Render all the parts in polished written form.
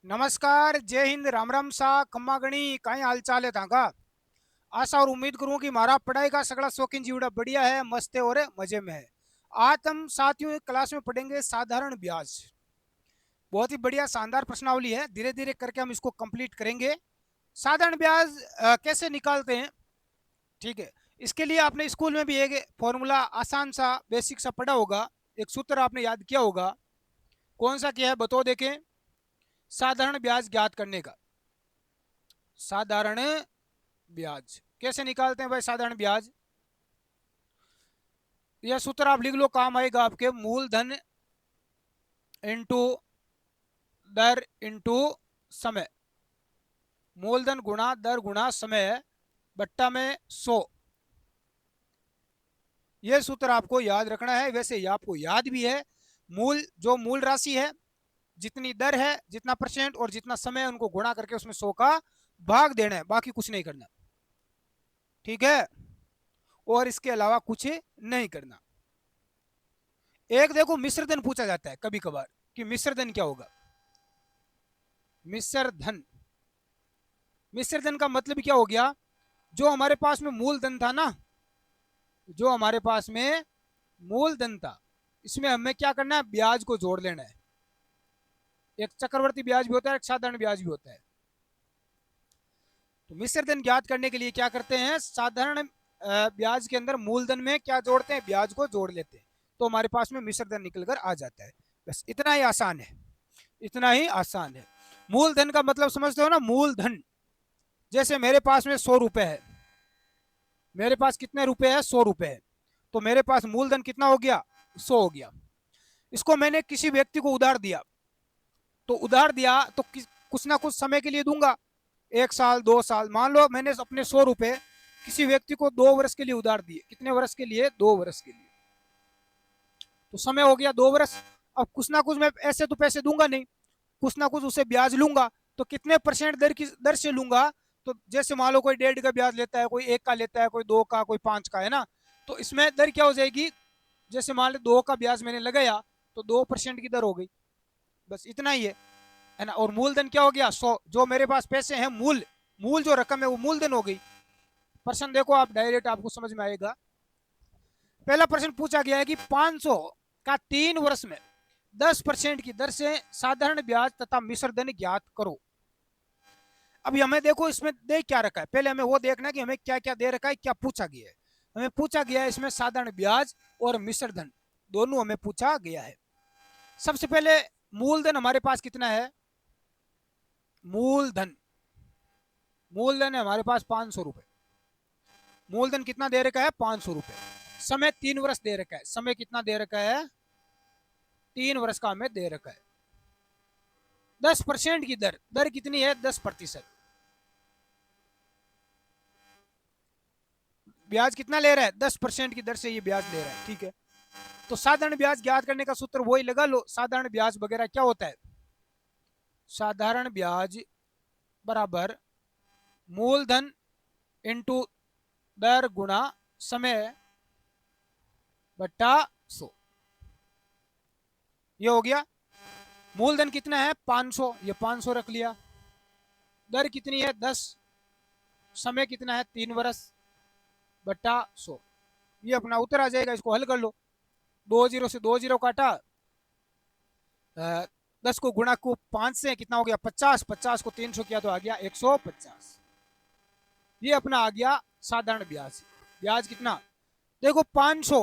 नमस्कार, जय हिंद, राम राम सा खम्मा गणी काई हाल चाल है ताका। आशा और उम्मीद करूं कि मारा पढ़ाई का सगला शौकीन जीवड़ा बढ़िया है, मस्त है और मजे में है। आज हम साथियों एक क्लास में पढ़ेंगे साधारण ब्याज। बहुत ही बढ़िया शानदार प्रश्नावली है, धीरे धीरे करके हम इसको कंप्लीट करेंगे। साधारण ब्याज कैसे निकालते हैं, ठीक है। इसके लिए आपने स्कूल में भी एक फॉर्मूला आसान सा बेसिक सा पढ़ा होगा, एक सूत्र आपने याद किया होगा। कौन सा किया है बताओ देखें। साधारण ब्याज ज्ञात करने का। साधारण ब्याज कैसे निकालते हैं भाई साधारण ब्याज। यह सूत्र आप लिख लो, काम आएगा आपके। मूलधन इंटू दर इंटू समय। मूलधन गुणा दर गुणा समय बट्टा में 100। यह सूत्र आपको याद रखना है। वैसे ये आपको याद भी है। मूल जो मूल राशि है, जितनी दर है, जितना परसेंट और जितना समय है, उनको गुणा करके उसमें 100 का भाग देना है, बाकी कुछ नहीं करना, ठीक है। और इसके अलावा कुछ नहीं करना। एक देखो मिश्र धन पूछा जाता है कभी कभार कि मिश्र धन क्या होगा। मिश्र धन, मिश्र धन का मतलब क्या हो गया। जो हमारे पास में मूलधन था ना, जो हमारे पास में मूलधन था, इसमें हमें क्या करना है, ब्याज को जोड़ लेना है। एक चक्रवर्ती ब्याज भी होता है, एक साधारण ब्याज भी होता है। तो मिश्र धन ज्ञात करने के लिए क्या करते हैं, साधारण ब्याज के अंदर मूलधन में क्या जोड़ते हैं, ब्याज को जोड़ लेते हैं। तो हमारे पास में मिश्र धन निकल कर आ जाता है। बस इतना ही आसान है, इतना ही आसान है। मूलधन का मतलब समझते हो ना, मूलधन। जैसे मेरे पास में 100 रुपए है, मेरे पास कितने रुपए है, 100 रुपए है। तो मेरे पास मूलधन कितना हो गया, 100 हो गया। इसको मैंने किसी व्यक्ति को उधार दिया, तो उधार दिया तो कुछ ना कुछ समय के लिए दूंगा, 1 साल 2 साल। मान लो मैंने अपने 100 रुपए किसी व्यक्ति को 2 वर्ष के लिए उधार दिए। कितने वर्ष के लिए, 2 वर्ष के लिए। तो समय हो गया 2 वर्ष। अब कुछ ना कुछ मैं ऐसे तो पैसे दूंगा नहीं, कुछ ना कुछ उसे ब्याज लूंगा। तो कितने परसेंट दर की दर से लूंगा। तो जैसे मान लो कोई 1.5 का ब्याज लेता है, कोई 1 का लेता है, कोई 2 का, कोई 5 का, है ना। तो इसमें दर क्या हो जाएगी, जैसे मान लो 2 का ब्याज मैंने लगाया तो 2% की दर हो गई। बस इतना ही है ना। और मूलधन क्या हो गया, 100। जो मेरे पास पैसे हैं, मूल मूल जो रकम है वो मूलधन हो गई। प्रश्न देखो आप, डायरेक्ट आपको समझ में आएगा। पहला प्रश्न पूछा गया है कि 500 का 3 वर्ष में 10% की दर से साधारण ब्याज तथा मिश्र धन ज्ञात करो। अभी हमें देखो इसमें दे क्या रखा है, पहले हमें वो देखना है कि हमें क्या क्या दे रखा है, क्या पूछा गया है। हमें पूछा गया है इसमें साधारण ब्याज और मिश्र धन, दोनों हमें पूछा गया है। सबसे पहले मूलधन हमारे पास कितना है, मूलधन, मूलधन है हमारे पास 500 रुपए। मूलधन कितना दे रखा है, 500 रुपए। समय 3 वर्ष दे रखा है, समय कितना दे रखा है, 3 वर्ष का हमें दे रखा है। 10% की दर, दर कितनी है, 10%। ब्याज कितना ले रहा है, 10% की दर से ये ब्याज ले रहा है, ठीक है। तो साधारण ब्याज ज्ञात करने का सूत्र वही लगा लो। साधारण ब्याज वगैरह क्या होता है, साधारण ब्याज बराबर मूलधन इंटू दर गुणा समय बट्टा 100। ये हो गया। मूलधन कितना है, 500, ये 500 रख लिया। दर कितनी है, 10। समय कितना है, 3 वर्ष बट्टा 100। ये अपना उत्तर आ जाएगा। इसको हल कर लो। 2 जीरो से 2 जीरो काटा, 10 को गुणा को 5 से कितना हो गया, 50। 50 को 300 किया तो आ गया 150। ये अपना आ गया साधारण ब्याज। ब्याज कितना, देखो 500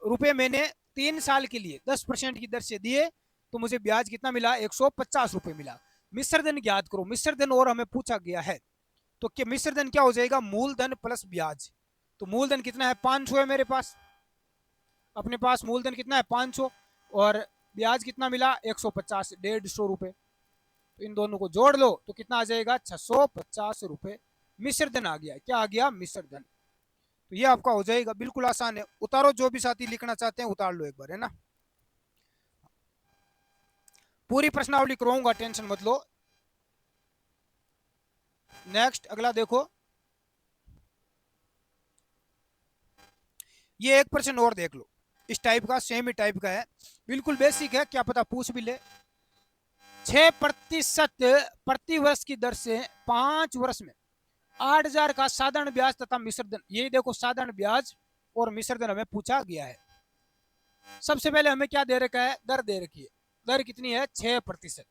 रुपए मैंने 3 साल के लिए 10% की दर से दिए, तो मुझे ब्याज कितना मिला, 150 रुपए मिला। मिश्र धन ज्ञात करो। मिश्र धन और हमें पूछा गया है, तो क्या मिश्र धन क्या हो जाएगा, मूलधन प्लस ब्याज। तो मूलधन कितना है, 500 है मेरे पास, अपने पास मूलधन कितना है 500, और ब्याज कितना मिला 150, 150 रुपए। तो इन दोनों को जोड़ लो तो कितना आ जाएगा, 650 रुपए। मिश्र धन आ गया, क्या आ गया, मिश्र धन। तो ये आपका हो जाएगा, बिल्कुल आसान है। उतारो, जो भी साथी लिखना चाहते हैं उतार लो एक बार, है ना। पूरी प्रश्नावली करवाऊंगा, टेंशन मत लो। नेक्स्ट अगला देखो। ये एक प्रश्न और देख लो, इस टाइप का, सेम ही टाइप का है, बिल्कुल बेसिक है, क्या पता पूछ भी ले। 6% प्रति वर्ष की दर से 5 वर्ष में 8,000 का साधारण ब्याज तथा मिश्र धन। ये देखो साधारण ब्याज और मिश्र धन हमें पूछा गया है। सबसे पहले हमें क्या दे रखा है, दर दे रखी है। दर कितनी है, 6%।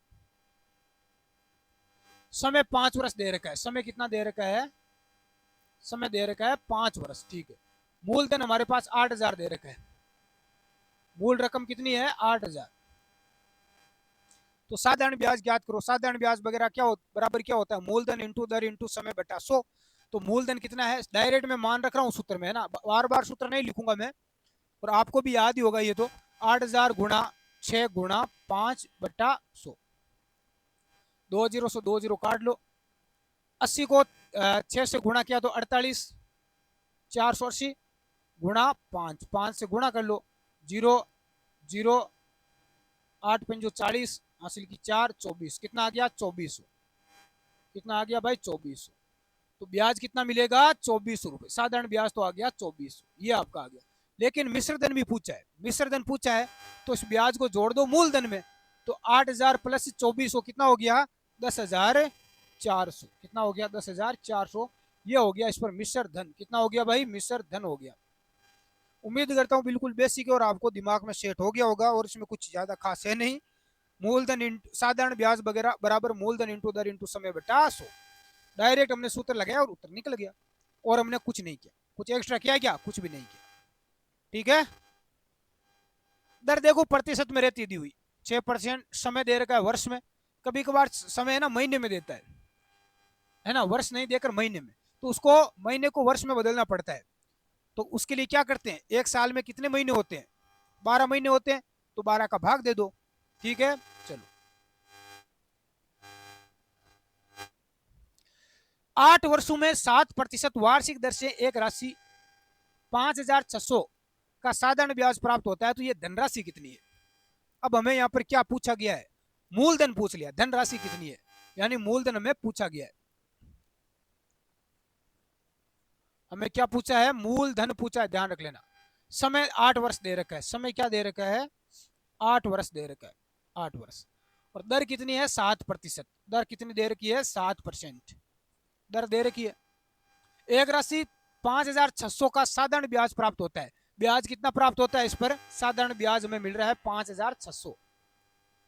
समय 5 वर्ष दे रखा है। समय कितना दे रखा है, समय दे रखा है 5 वर्ष। ठीक है। मूलधन हमारे पास 8,000 दे रखा है। मूल रकम कितनी है, 8,000। तो साधारण ब्याज ज्ञात करो। साधारण ब्याज वगैरह क्या बराबर क्या होता है, मूलधन इंटू दर इंटू समय बटा 100। तो मूलधन कितना है, डायरेक्ट में मान रख रहा हूँ सूत्र में, है ना, बार बार सूत्र नहीं लिखूंगा मैं, और आपको भी याद ही होगा ये तो। 8,000 गुणा 6 गुणा 5 बटा 100। 2 जीरो से 2 जीरो काट लो। 80 को 6 से गुणा किया तो 48, 480 गुणा 5, 5 से गुणा कर लो। 0 0 8 पंजो 40, हासिल की 4, 24। कितना आ गया, 2400। कितना आ गया भाई, 2400। तो ब्याज कितना मिलेगा, 2400 रुपए। साधारण ब्याज तो आ गया 2400, ये आपका आ गया। लेकिन मिश्र धन भी पूछा है, मिश्र धन पूछा है तो इस ब्याज को जोड़ दो मूलधन में। तो 8,000 प्लस 2400 कितना हो गया, 10,400। कितना हो गया, 10,400। ये हो गया इस पर मिश्र धन। कितना हो गया भाई, मिश्र धन हो गया। उम्मीद करता हूँ बिल्कुल बेसिक है और आपको दिमाग में सेट हो गया होगा, और इसमें कुछ ज्यादा खास है नहीं। मूलधन साधारण ब्याज वगैरह बराबर मूलधन इंटू दर इंटू समय बटा 100। डायरेक्ट हमने सूत्र लगाया और उत्तर निकल गया, और हमने कुछ नहीं किया, कुछ एक्स्ट्रा किया क्या, कुछ भी नहीं किया। ठीक है। दर देखो प्रतिशत में रहती दी हुई, 6%। समय दे रखा है वर्ष में। कभी कभार समय है ना महीने में देता है ना, वर्ष नहीं देकर महीने में, तो उसको महीने को वर्ष में बदलना पड़ता है। तो उसके लिए क्या करते हैं, एक साल में कितने महीने होते हैं, 12 महीने होते हैं, तो 12 का भाग दे दो। ठीक है। चलो, 8 वर्षों में 7% वार्षिक दर से एक राशि 5,600 का साधारण ब्याज प्राप्त होता है। तो ये धनराशि कितनी है। अब हमें यहाँ पर क्या पूछा गया है, मूलधन पूछ लिया, धनराशि कितनी है, यानी मूलधन हमें पूछा गया है। हमें क्या पूछा है, मूलधन पूछा है, ध्यान रख लेना। समय 8 वर्ष दे रखा है। समय क्या दे रखा है, 8 वर्ष दे रखा है, 8 वर्ष। और दर कितनी है, 7%। दर कितनी दे रखी है, 7% दर दे रखी है। एक राशि 5,600 का साधारण ब्याज प्राप्त होता है। ब्याज कितना प्राप्त होता है इस पर, साधारण ब्याज हमें मिल रहा है 5,600।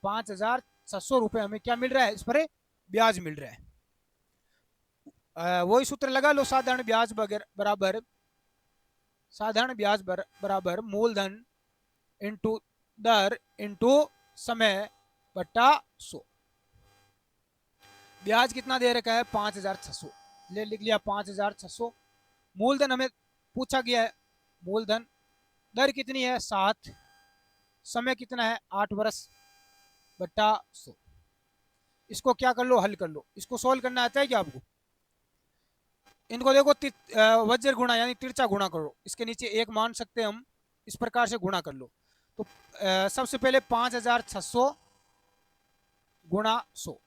5,600 रुपए हमें क्या मिल रहा है, इस पर ब्याज मिल रहा है। वही सूत्र लगा लो, साधारण ब्याज बराबर साधारण ब्याज बराबर मूलधन इंटू दर इंटू समय बटा 100। ब्याज कितना दे रखा है, 5,600। ले लिख लिया 5,600। मूलधन हमें पूछा गया है, मूलधन। दर कितनी है, 7। समय कितना है, 8 वर्ष बटा 100। इसको क्या कर लो, हल कर लो। इसको सोल्व करना आता है क्या आपको, इनको देखो वज्र गुणा यानी तिरछा गुणा करो। इसके नीचे एक मान सकते हैं हम, इस प्रकार से गुणा कर लो। तो सबसे पहले 5,600 गुणा 100,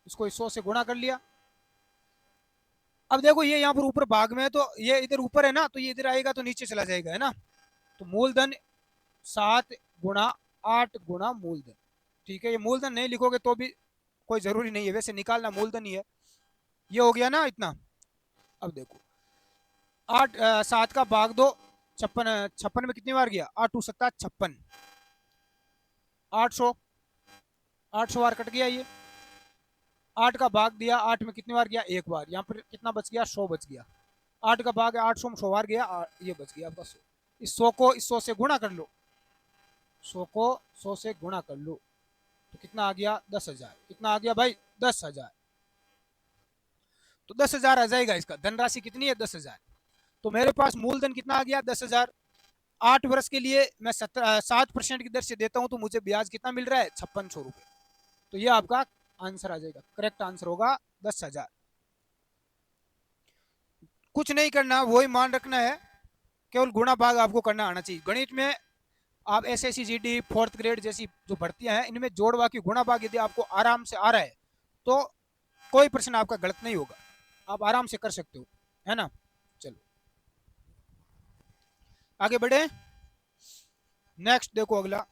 इसको 100 से गुणा कर लिया। अब देखो ये यहाँ पर ऊपर भाग में है, तो ये इधर ऊपर है ना, तो ये इधर आएगा तो नीचे चला जाएगा, है ना। तो मूलधन 7 गुणा 8 गुणा मूलधन। ठीक है। ये मूलधन नहीं लिखोगे तो भी कोई जरूरी नहीं है, वैसे निकालना मूलधन ही है। ये हो गया ना इतना। अब देखो 8 7 का भाग 2, 56। 56 में कितनी बार गया, 8 7 56, 800। 800 बार कट गया ये। 8 का भाग दिया, 8 में कितनी बार गया, एक बार। यहाँ पर कितना बच गया, 100 बच गया। 8 का भाग 800 में 100 बार गया, ये बच गया आपका 100। इस 100 को इस 100 से गुणा कर लो, 100 को 100 से गुणा कर लो, तो कितना आ गया, 10,000। कितना आ गया भाई, 10,000। तो 10,000 आ जाएगा इसका। धनराशि कितनी है, 10,000। तो मेरे पास मूलधन कितना आ गया, 10,000। 8 वर्ष के लिए मैं 7% की दर से देता हूं, तो मुझे ब्याज कितना मिल रहा है, 5600 रुपए। तो ये आपका आंसर आ जाएगा, करेक्ट आंसर होगा 10,000। कुछ नहीं करना, वही मान रखना है, केवल गुणा भाग आपको करना आना चाहिए। गणित में आप SSC GD 4th ग्रेड जैसी जो भर्तियां हैं, इनमें जोड़ भाग की गुणा भाग यदि आपको आराम से आ रहा है तो कोई प्रश्न आपका गलत नहीं होगा, आप आराम से कर सकते हो, है ना। चलो आगे बढ़े। नेक्स्ट देखो अगला,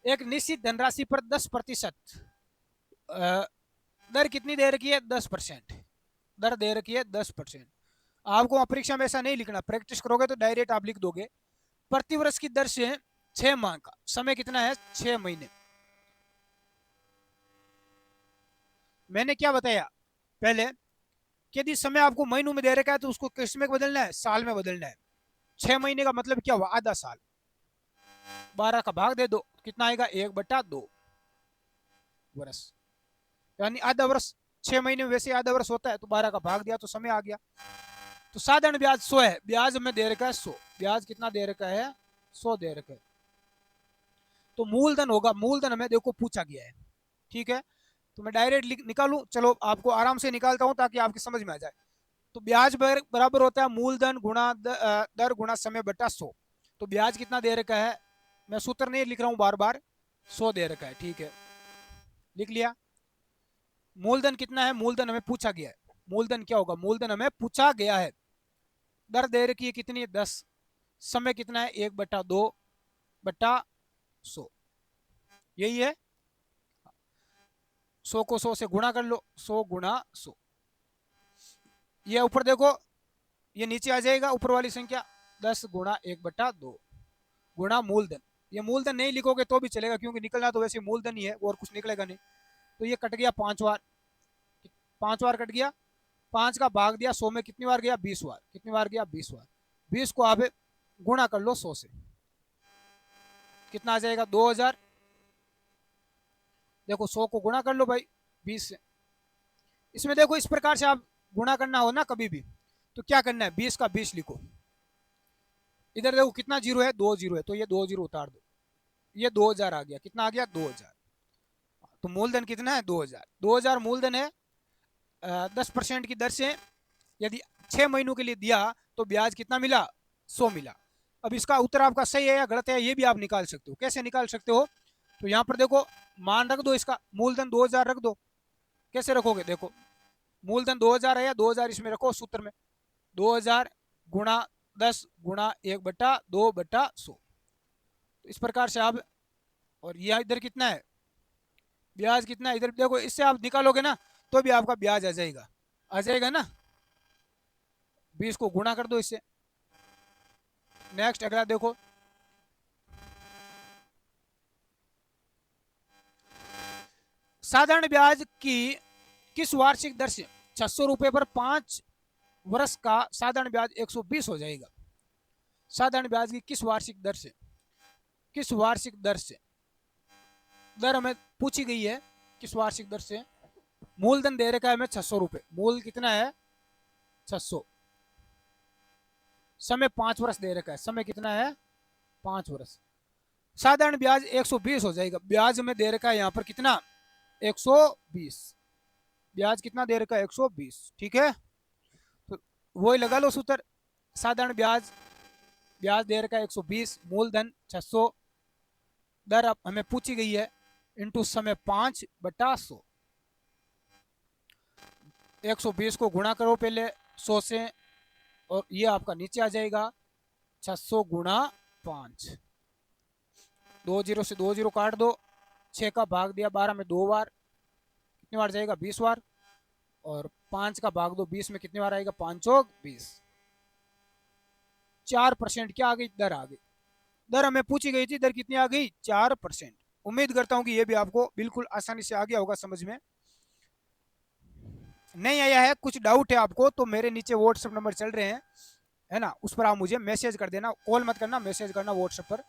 एक निश्चित धनराशि पर 10% दर कितनी दे रखी है? 10%। दर दे रखी है 10%। आपको परीक्षा में ऐसा नहीं लिखना, प्रैक्टिस करोगे तो डायरेक्ट आप लिख दोगे। प्रतिवर्ष की दर से 6 माह का समय कितना है? 6 महीने। मैंने क्या बताया पहले कि यदि समय आपको महीनों में दे रखा है तो उसको किस में बदलना है? साल में बदलना है। 6 महीने का मतलब क्या हुआ? आधा साल। 12 का भाग दे दो, कितना आएगा? 1/2 वर्ष, यानी आधा वर्ष। 6 महीने में वैसे आधा वर्ष होता है, तो 12 का भाग दिया तो समय आ गया। तो साधारण ब्याज 100 है, ब्याज में दे रखा है 100। ब्याज कितना दे रखा है? 100 दे रखा है। तो मूलधन होगा, मूलधन हमें देखो पूछा गया है, ठीक है। तो मैं डायरेक्ट निकालू, चलो आपको आराम से निकालता हूं ताकि आपकी समझ में आ जाए। तो ब्याज बराबर होता है मूलधन गुणा दर गुणा समय बटा 100। तो ब्याज कितना दे रखा है? मैं सूत्र नहीं लिख रहा हूं बार बार, 100 दे रखा है, ठीक है, लिख लिया। मूलधन कितना है? मूलधन हमें पूछा गया है। मूलधन क्या होगा? मूलधन हमें पूछा गया है। दर दे रखी है कितनी है? 10। समय कितना है? 1/2/100, यही है। 100 को 100 से गुणा कर लो, 100 गुणा 100। ये ऊपर देखो, ये नीचे आ जाएगा ऊपर वाली संख्या। 10 गुणा 1/2 गुणा मूलधन। ये मूलधन नहीं लिखोगे तो भी चलेगा, क्योंकि निकलना तो वैसे मूलधन ही है, और कुछ निकलेगा नहीं। तो ये कट गया 5 बार, 5 बार कट गया। 5 का भाग दिया 100 में, कितनी बार गया? 20 बार। कितनी बार गया? 20 बार। 20 को आप गुणा कर लो 100 से, कितना आ जाएगा? 2000। देखो 100 को गुणा कर लो भाई 20 से। इसमें देखो इस प्रकार से आप गुणा करना हो ना कभी भी, तो क्या करना है? 20 का 20 लिखो। इधर देखो कितना जीरो है? 2 जीरो है, तो ये 2 जीरो उतार दो। ये 2000 आ गया। कितना आ गया? 2000। तो मूलधन कितना है? 2000। 2000 मूलधन है। 10% की दर से यदि 6 महीनों के लिए दिया तो ब्याज कितना मिला? 100 मिला। अब इसका उत्तर आपका सही है या गलत है, ये भी आप निकाल सकते हो। कैसे निकाल सकते हो? तो यहाँ पर देखो मान रख दो, इसका मूलधन 2000 रख दो। कैसे रखोगे? देखो मूलधन 2000 है, या 2000 इसमें रखो सूत्र में। 2000 गुणा 10 गुणा 1/2/100। तो इस प्रकार से आप, और यह इधर कितना है? ब्याज कितना है? इधर देखो, इससे आप निकालोगे ना तो भी आपका ब्याज आ जाएगा, आ जाएगा ना। 20 को गुणा कर दो इससे। नेक्स्ट अगला देखो, साधारण ब्याज की किस वार्षिक दर से 600 रुपए पर 5 वर्ष का साधारण ब्याज 120 हो जाएगा? साधारण ब्याज की किस वार्षिक दर से, किस वार्षिक दर से दर हमें पूछी गई है, किस वार्षिक दर से? मूलधन दे रखा है हमें 600 रुपए, मूल कितना है? 600। समय 5 वर्ष दे रखा है, समय कितना है? 5 वर्ष। साधारण ब्याज 120 हो जाएगा। ब्याज में दे रखा है यहाँ पर कितना? 120। ब्याज कितना दे रखा है? 120, ठीक है। तो वही लगा लो सूत्र। साधारण ब्याज, ब्याज दे रखा है 120, मूलधन 600, दर अब हमें पूछी गई है, इंटू समय 5/100। 120 को गुणा करो पहले 100 से, और ये आपका नीचे आ जाएगा 600 गुणा 5। 2 जीरो से 2 जीरो काट दो। 6 का भाग दिया 12 में 2 बार, कितनी बार जाएगा? 20 बार। और 5 का भाग दो 20 में, कितनी बार आएगा? 5 चौक 20। 4% क्या आ गई? दर आ गई। दर हमें पूछी गई थी, दर कितनी आ गई? 4%। उम्मीद करता हूं कि ये भी आपको बिल्कुल आसानी से आ गया होगा समझ में। नहीं आया है, कुछ डाउट है आपको, तो मेरे नीचे व्हाट्सएप नंबर चल रहे हैं, है ना, उस पर आप मुझे मैसेज कर देना। कॉल मत करना, मैसेज करना व्हाट्सएप पर।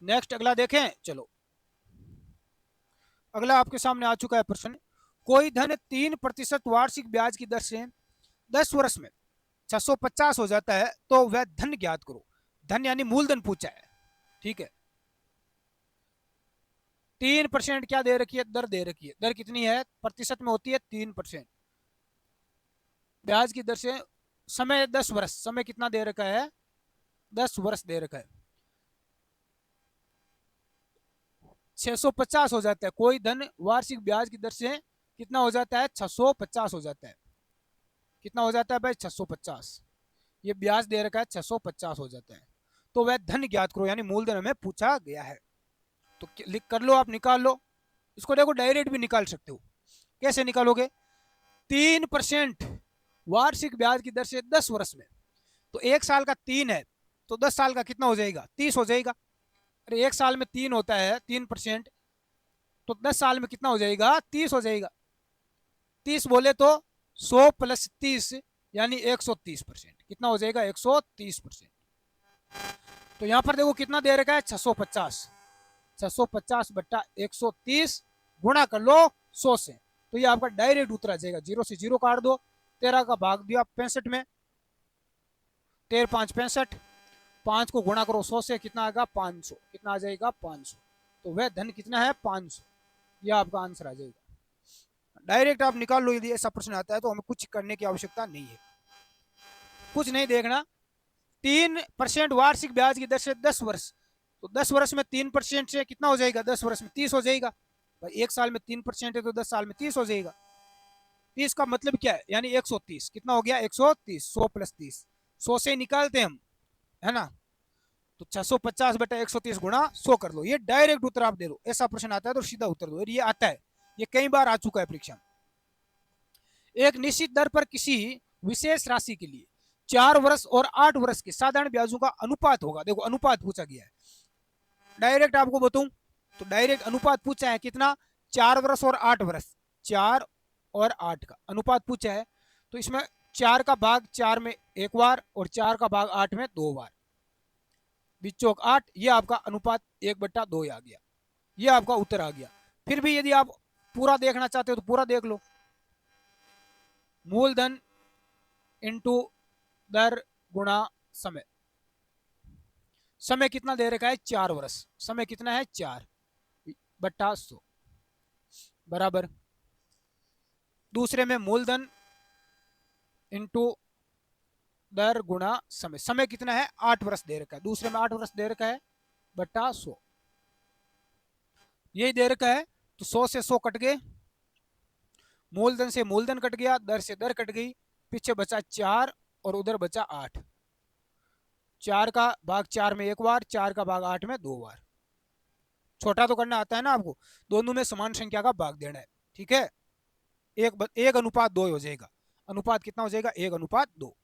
नेक्स्ट अगला देखें, चलो अगला आपके सामने आ चुका है प्रश्न। कोई धन 3% वार्षिक ब्याज की दर से 10 वर्ष में 650 हो जाता है, तो वह धन ज्ञात करो। धन यानी मूलधन पूछा है, ठीक है। 3% क्या दे रखी है? दर दे रखी है। दर कितनी है? प्रतिशत में होती है 3%। ब्याज की दर से समय 10 वर्ष, समय कितना दे रखा है? 10 वर्ष दे रखा है। 650 हो जाता है। कोई धन वार्षिक ब्याज की दर से कितना हो जाता है? 650 हो जाता है। कितना हो जाता है भाई 650, ये ब्याज दे रखा है 650 हो जाता है। तो वह धन ज्ञात करो, यानी मूलधन हमें पूछा गया है। तो लिख कर लो, आप निकाल लो इसको। देखो डायरेक्ट भी निकाल सकते हो। कैसे निकालोगे? 3% वार्षिक ब्याज की दर से 10 वर्ष में, तो एक साल का 3 है तो 10 साल का कितना हो जाएगा? 30 हो जाएगा। अरे एक साल में 3 होता है 3%, तो 10 साल में कितना हो जाएगा? 30 हो जाएगा। 30 बोले तो 100 प्लस 30 यानी 130%। कितना हो जाएगा? 130%। तो यहां पर देखो कितना दे रखा है? 650। 650 बट्टा 130 गुणा कर लो 100 से, तो ये आपका डायरेक्ट उत्तर आ जाएगा। 0 से 0 काट दो, 13 का भाग दिया 65 में, 13 5 65, 5 को गुणा करो 100 से, कितना आएगा? 500। कितना आ जाएगा? 500। तो वह धन कितना है? 500। यह आपका आंसर आ जाएगा। डायरेक्ट आप निकाल लो। यदि ऐसा प्रश्न आता है तो हमें कुछ करने की आवश्यकता नहीं है, कुछ नहीं देखना। 3% वार्षिक ब्याज की दर से 10 वर्ष, तो 10 वर्ष में 3% से कितना हो जाएगा? 10 वर्ष में 30 हो जाएगा भाई। एक साल में 3% है तो 10 साल में 30 हो जाएगा। 30 का मतलब क्या है? यानी 130। कितना हो गया? 130। 100 प्लस 30, 100 से निकालते हम, है ना? तो 650 बटा 130 गुणा 100 कर लो। ये डायरेक्ट उत्तर आप दे दो। ऐसा प्रश्न आता है तो सीधा उत्तर दो। ये आता है, ये कई बार आ चुका है परीक्षा में। एक निश्चित दर पर किसी विशेष राशि के लिए 4 वर्ष और 8 वर्ष के साधारण ब्याजों का अनुपात होगा। देखो अनुपात पूछा गया है। डायरेक्ट आपको बताऊं तो डायरेक्ट अनुपात पूछा है कितना? 4 वर्ष और 8 वर्ष, 4 और 8 का अनुपात पूछा है। तो इसमें 4 का भाग 4 में एक बार और 4 का भाग 8 में 2 बार, बीचोक 8। ये आपका अनुपात 1/2 आ गया। ये आपका उत्तर आ गया। फिर भी यदि आप पूरा देखना चाहते हो तो पूरा देख लो। मूलधन इंटू दर गुणा समय। समय कितना दे रखा है? 4 वर्ष। समय कितना है? 4 बट्टा 100 बराबर, दूसरे में मूलधन इंटू दर गुणा समय। समय कितना है? 8 वर्ष दे रखा है। दूसरे में 8 वर्ष दे रखा है बट्टा 100, यही दे रखा है। तो 100 से 100 कट गए, मूलधन से मूलधन कट गया, दर से दर कट गई, पीछे बचा 4 और उधर बचा 8। 4 का भाग 4 में एक बार, 4 का भाग 8 में 2 बार। छोटा तो करना आता है ना आपको, दोनों में समान संख्या का भाग देना है। ठीक है, एक अनुपात 2 हो जाएगा। अनुपात कितना हो जाएगा? 1/2।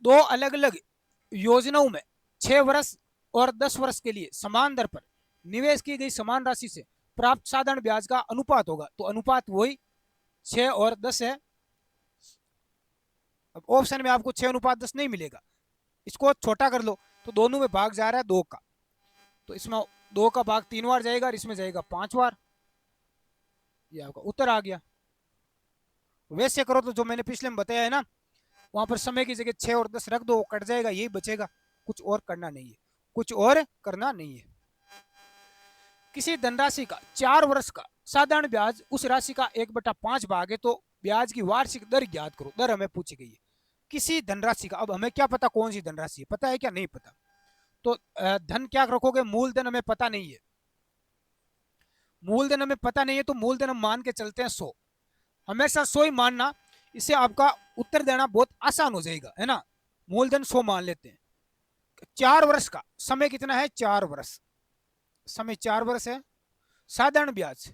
दो अलग अलग योजनाओं में 6 वर्ष और 10 वर्ष के लिए समान दर पर निवेश की गई समान राशि से प्राप्त साधारण ब्याज का अनुपात होगा। तो अनुपात वही 6 और 10 है। अब ऑप्शन में आपको 6:10 नहीं मिलेगा, इसको छोटा कर लो तो दोनों में भाग जा रहा है 2 का, तो इसमें 2 का भाग 3 बार जाएगा और इसमें जाएगा 5 बार। ये आपका उत्तर आ गया। वैसे करो तो जो मैंने पिछले में बताया है ना, वहां पर समय की जगह 6 और 10 रख दो, कट जाएगा, यही बचेगा। कुछ और करना नहीं है, कुछ और करना नहीं है। किसी धनराशि का 4 वर्ष का साधारण ब्याज उस राशि का 1/5 भाग है, तो ब्याज की वार्षिक दर ज्ञात करो। दर हमें पूछी गई है किसी धनराशि का। अब हमें क्या पता कौन सी धनराशि है? पता है क्या? नहीं पता। तो धन क्या रखोगे? मूलधन हमें पता नहीं है। मूलधन हमें पता नहीं है तो मूलधन हम मान के चलते हैं 100। हमेशा 100 ही मानना, इससे आपका उत्तर देना बहुत आसान हो जाएगा, है ना? मूलधन 100 मान लेते हैं। 4 वर्ष का समय कितना है? 4 वर्ष। समय 4 वर्ष है। साधारण ब्याज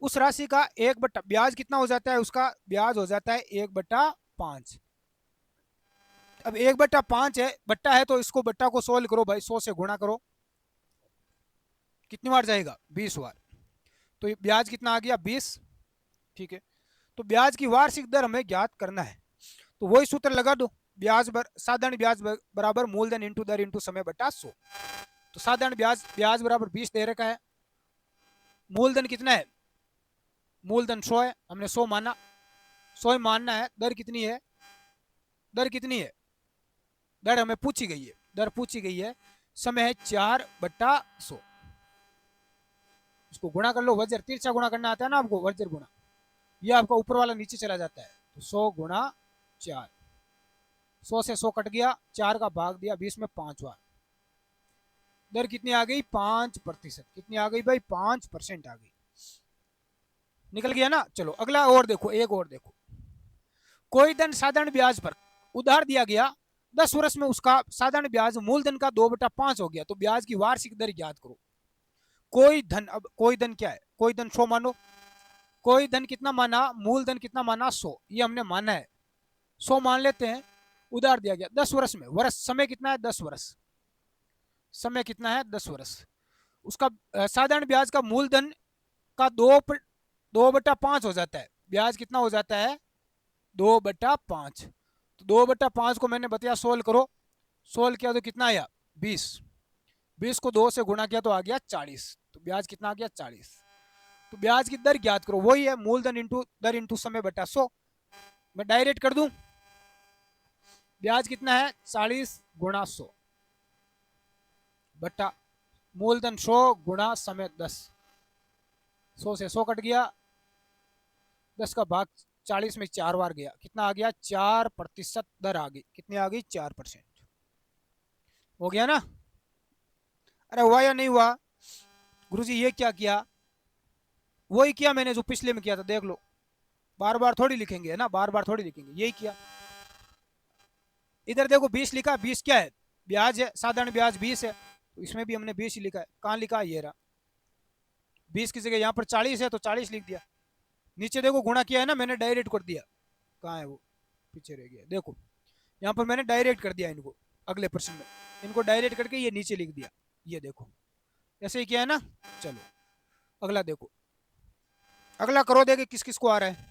उस राशि का ब्याज कितना हो जाता है? उसका ब्याज हो जाता है 1/5। अब 1/5 है, बट्टा है, तो इसको बट्टा को सोल्व करो भाई, 100 से गुणा करो। कितनी बार जाएगा? 20 बार। तो ये ब्याज कितना आ गया? 20। ठीक है, तो ब्याज की वार्षिक दर हमें ज्ञात करना है, तो वही सूत्र लगा दो। साधारण ब्याज बराबर मूलधन इंटू दर इंटू समय बटा 100। तो साधारण ब्याज बराबर 20 दे रखा है। मूलधन कितना है? मूलधन 100 है, हमने 100 माना, 100 ही मानना है। दर कितनी है? दर कितनी है? दर हमें पूछी गई है, दर पूछी गई है। समय है 4/100। इसको गुणा कर लो, वज्र तिरछा गुणा करना आता है ना आपको, वज्र गुणा। ये आपका ऊपर वाला नीचे चला जाता है, तो 100 गुणा 4। 100 से 100 कट गया, 4 का भाग दिया 20 में 5 बार। दर कितनी आ गई? 5%। कितनी आ गई भाई? 5% आ गई। निकल गया ना? चलो अगला और देखो, एक और देखो। कोई धन साधारण ब्याज पर उधार दिया गया, 10 वर्ष में उसका साधारण ब्याज मूलधन का 2/5 हो गया, तो ब्याज की वार्षिक दर ज्ञात करो। कोई धन, अब कोई धन क्या है, कोई धन 100 मानो, कोई धन कितना माना, मूलधन कितना माना 100, ये हमने माना है 100 मान लेते हैं, उधार दिया गया 10 वर्ष में, वर्ष समय कितना है 10 वर्ष, समय कितना है 10 वर्ष, उसका साधारण ब्याज का मूलधन का 2/5 हो जाता है, ब्याज कितना हो जाता है 2/5, तो 2/5 को मैंने बताया सोल्व करो, सोल्व किया तो कितना आया 20, 20 को 2 से गुणा किया तो आ गया 40, तो ब्याज कितना आ गया 40, तो ब्याज की दर ज्ञात करो, वही है मूलधन इंटू दर इंटू समय बटा 100, मैं डायरेक्ट कर दूं, ब्याज कितना है 40 गुणा 100 बटा मूलधन 100 गुणा समय 10, 100 से 100 कट गया, 10 का भाग 40 में 4 बार गया, कितना आ गया 4% दर आ गई, कितनी आ गई 4%, हो गया ना। अरे हुआ या नहीं हुआ गुरुजी, ये क्या किया, वही किया मैंने जो पिछले में किया था, देख लो, बार बार थोड़ी लिखेंगे है ना, बार बार थोड़ी लिखेंगे, यही किया। इधर देखो 20 लिखा, 20 क्या है ब्याज है, साधारण ब्याज 20 है, तो इसमें भी हमने 20 ही लिखा है, कहाँ लिखा ये रहा 20 की जगह यहाँ पर 40 है तो 40 लिख दिया, नीचे देखो गुणा किया है ना मैंने, डायरेक्ट कर दिया, कहाँ है वो पीछे रह गया, देखो यहाँ पर मैंने डायरेक्ट कर दिया इनको, अगले प्रश्न में इनको डायरेक्ट करके ये नीचे लिख दिया, ये देखो ऐसे ही किया है ना। चलो अगला देखो, अगला करो, देखे किस किस को आ रहा है।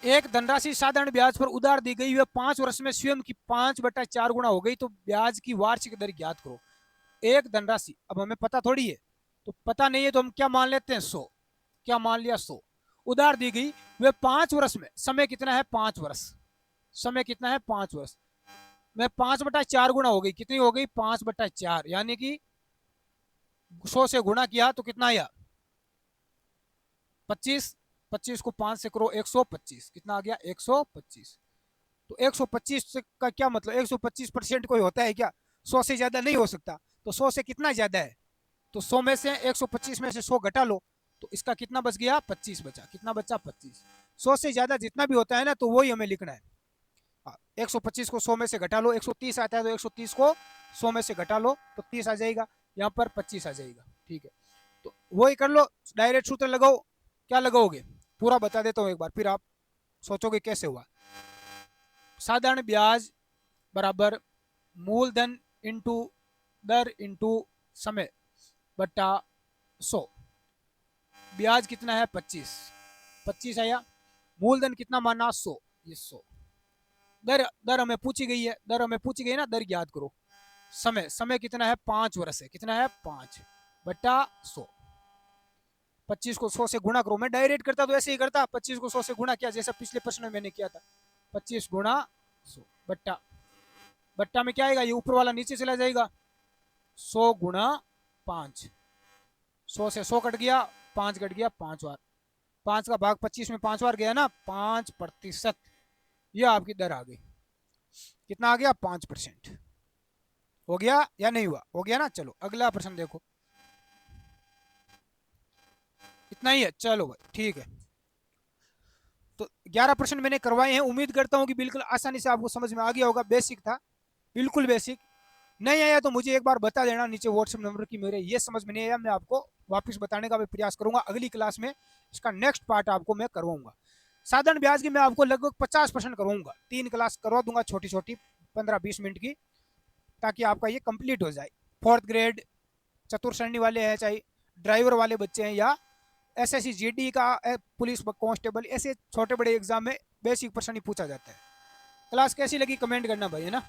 एक धनराशि साधारण ब्याज पर उधार दी गई, वह 5 वर्ष में स्वयं की 5/4 गुना हो गई, तो ब्याज की वार्षिक दर ज्ञात करो। एक धनराशि, अब हमें पता थोड़ी है, तो पता नहीं है तो हम क्या मान लेते हैं 100, क्या मान लिया 100, उधार दी गई वह 5 वर्ष में, समय कितना है 5 वर्ष, समय कितना है 5 वर्ष में 5/4 गुना हो गई, कितनी हो गई 5/4, यानी कि 100 से गुणा किया तो कितना आया 25, 25 को 5 से करो 125, कितना आ गया 125, तो 125 का क्या मतलब 125% कोई होता है क्या, 100 से ज्यादा नहीं हो सकता, तो 100 से कितना ज्यादा है, तो 100 में से 125 में से 100 घटा लो, तो इसका कितना बच गया 25 बचा, कितना बचा 25, 100 से ज्यादा जितना भी होता है ना तो वही हमें लिखना है। 125 को 100 में से घटा लो, 130 आता है तो 130 को 100 में से घटा लो तो 30 आ जाएगा, यहाँ पर 25 आ जाएगा, ठीक है, तो वही कर लो, डायरेक्ट सूत्र लगाओ, क्या लगाओगे पूरा बता देता हूँ एक बार, फिर आप सोचोगे कैसे हुआ। साधारण ब्याज बराबर मूलधन इंटू दर इंटू समय बटा 100, ब्याज कितना है 25, 25 आया, मूलधन कितना माना 100, ये 100, दर दर हमें पूछी गई है, दर हमें पूछी गई ना, दर ज्ञात करो, समय समय कितना है 5 वर्ष है, कितना है 5 बटा 100, 25 को 100 से गुणा करो, मैं डायरेक्ट करता तो ऐसे ही करता, 25 को 100 से गुणा किया जैसा पिछले प्रश्न में मैंने किया था, 25 गुणा 100 बट्टा, बट्टा में क्या आएगा, ये ऊपर वाला नीचे चला जाएगा, 100 गुणा 5, 100 से 100 कट गया, 5 कट गया 5 बार, 5 का भाग 25 में 5 बार गया ना, 5%, ये आपकी दर आ गई, कितना आ गया 5%, हो गया या नहीं हुआ, हो गया ना। चलो अगला प्रश्न देखो, इतना ही है, चलो भाई ठीक है, तो 11 प्रश्न मैंने करवाए हैं, उम्मीद करता हूं कि बिल्कुल आसानी से आपको समझ में आ गया होगा, बेसिक था बिल्कुल बेसिक, नहीं आया तो मुझे एक बार बता देना नीचे व्हाट्सएप नंबर की, मेरे ये समझ में नहीं आया मैं आपको वापस बताने का भी प्रयास करूंगा, अगली क्लास में इसका नेक्स्ट पार्ट आपको मैं करवाऊंगा। साधारण ब्याज की मैं आपको लगभग 50% करवाऊंगा, 3 क्लास करवा दूंगा छोटी छोटी 15-20 मिनट की, ताकि आपका ये कंप्लीट हो जाए। 4th ग्रेड चतुर्थ श्रेणी वाले हैं, चाहे ड्राइवर वाले बच्चे हैं, या एसएससी जीडी का पुलिस कांस्टेबल, ऐसे छोटे बड़े एग्जाम में बेसिक प्रश्न ही पूछा जाता है। क्लास कैसी लगी कमेंट करना भाई, है ना।